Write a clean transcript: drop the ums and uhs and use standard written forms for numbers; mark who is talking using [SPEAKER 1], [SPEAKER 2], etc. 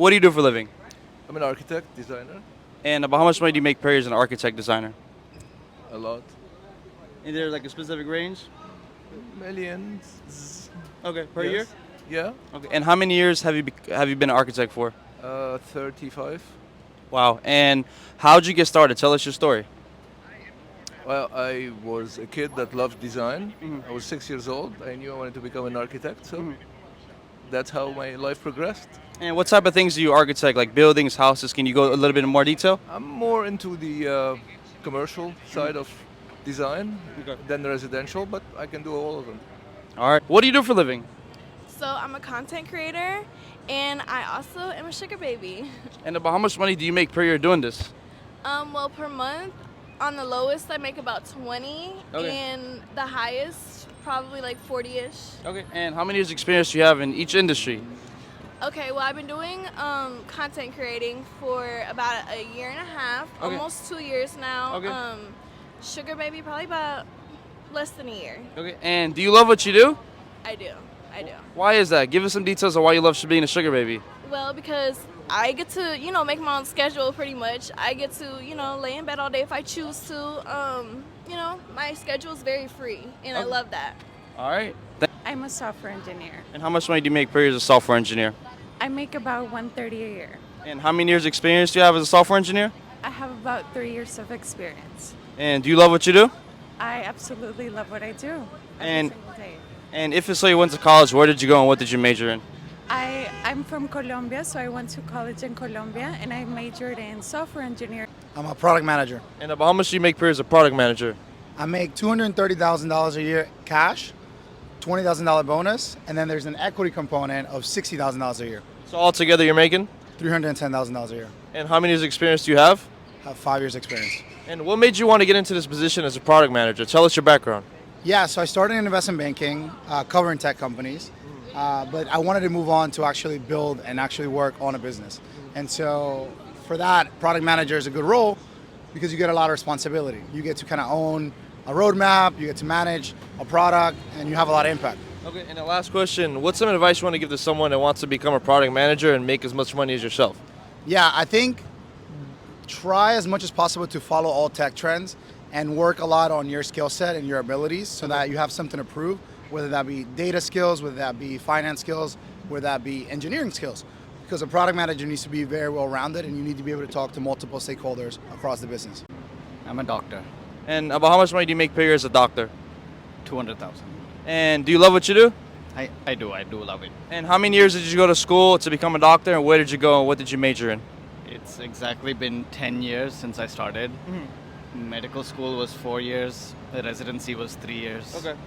[SPEAKER 1] What do you do for a living?
[SPEAKER 2] I'm an architect, designer.
[SPEAKER 1] And about how much money do you make per year as an architect designer?
[SPEAKER 2] A lot.
[SPEAKER 1] Is there like a specific range?
[SPEAKER 2] Millions.
[SPEAKER 1] Okay, per
[SPEAKER 2] Yes.
[SPEAKER 1] year?
[SPEAKER 2] Yeah.
[SPEAKER 1] Okay. And how many years have you been an architect for?
[SPEAKER 2] 35.
[SPEAKER 1] Wow. And how'd you get started? Tell us your story.
[SPEAKER 2] Well, I was a kid that loved design.
[SPEAKER 1] Mhm.
[SPEAKER 2] I was 6 years old. I knew I wanted to become an architect, so
[SPEAKER 1] Mhm.
[SPEAKER 2] that's how my life progressed.
[SPEAKER 1] And what type of things do you architect? Like buildings, houses? Can you go a little bit in more detail?
[SPEAKER 2] I'm more into the commercial side of design
[SPEAKER 1] Okay.
[SPEAKER 2] than the residential, but I can do all of them.
[SPEAKER 1] All right. What do you do for a living?
[SPEAKER 3] So I'm a content creator, and I also am a sugar baby.
[SPEAKER 1] And about how much money do you make per year doing this?
[SPEAKER 3] Well, per month, on the lowest I make about 20,
[SPEAKER 1] Okay.
[SPEAKER 3] and the highest probably like 40-ish.
[SPEAKER 1] Okay. And how many years experience do you have in each industry?
[SPEAKER 3] Okay, well I've been doing content creating for about a year and a half,
[SPEAKER 1] Okay.
[SPEAKER 3] almost 2 years now.
[SPEAKER 1] Okay.
[SPEAKER 3] Sugar baby probably about less than a year.
[SPEAKER 1] Okay. And do you love what you do?
[SPEAKER 3] I do.
[SPEAKER 1] Why is that? Give us some details on why you love being a sugar baby.
[SPEAKER 3] Well, because I get to, make my own schedule pretty much. I get to, lay in bed all day if I choose to. My schedule is very free, and I
[SPEAKER 1] Okay.
[SPEAKER 3] love that.
[SPEAKER 1] All right.
[SPEAKER 4] I'm a software engineer.
[SPEAKER 1] And how much money do you make per year as a software engineer?
[SPEAKER 4] I make about 130 a year.
[SPEAKER 1] And how many years experience do you have as a software engineer?
[SPEAKER 4] I have about 3 years of experience.
[SPEAKER 1] And do you love what you do?
[SPEAKER 4] I absolutely love what I do every
[SPEAKER 1] And-
[SPEAKER 4] single day.
[SPEAKER 1] And if so you went to college, where did you go and what did you major in?
[SPEAKER 4] I'm from Colombia, so I went to college in Colombia, and I majored in software engineering.
[SPEAKER 5] I'm a product manager.
[SPEAKER 1] And about how much do you make per year as a product manager?
[SPEAKER 5] I make $230,000 a year cash, $20,000 bonus, and then there's an equity component of $60,000 a year,
[SPEAKER 1] So altogether you're making?
[SPEAKER 5] $310,000 a year.
[SPEAKER 1] And how many years experience do you have?
[SPEAKER 5] Have 5 years experience.
[SPEAKER 1] And what made you want to get into this position as a product manager? Tell us your background.
[SPEAKER 5] Yeah, so I started in investment banking, covering tech companies, but I wanted to move on to actually build and actually work on a business. And so for that, product manager is a good role because you get a lot of responsibility. You get to kind of own a roadmap, you get to manage a product, and you have a lot of impact.
[SPEAKER 1] Okay, and the last question, what's some advice you want to give to someone that wants to become a product manager and make as much money as yourself?
[SPEAKER 5] Yeah, I think try as much as possible to follow all tech trends and work a lot on your skill set and your abilities so that you have something to prove, whether that be data skills, whether that be finance skills, whether that be engineering skills. Because a product manager needs to be very well rounded and you need to be able to talk to multiple stakeholders across the business.
[SPEAKER 6] I'm a doctor.
[SPEAKER 1] And about how much money do you make per year as a doctor?
[SPEAKER 6] 200,000.
[SPEAKER 1] And do you love what you do?
[SPEAKER 6] I do love it.
[SPEAKER 1] And how many years did you go to school to become a doctor and where did you go and what did you major in?
[SPEAKER 6] It's exactly been 10 years since I started. Medical school was 4 years, the residency was 3 years.
[SPEAKER 1] Okay.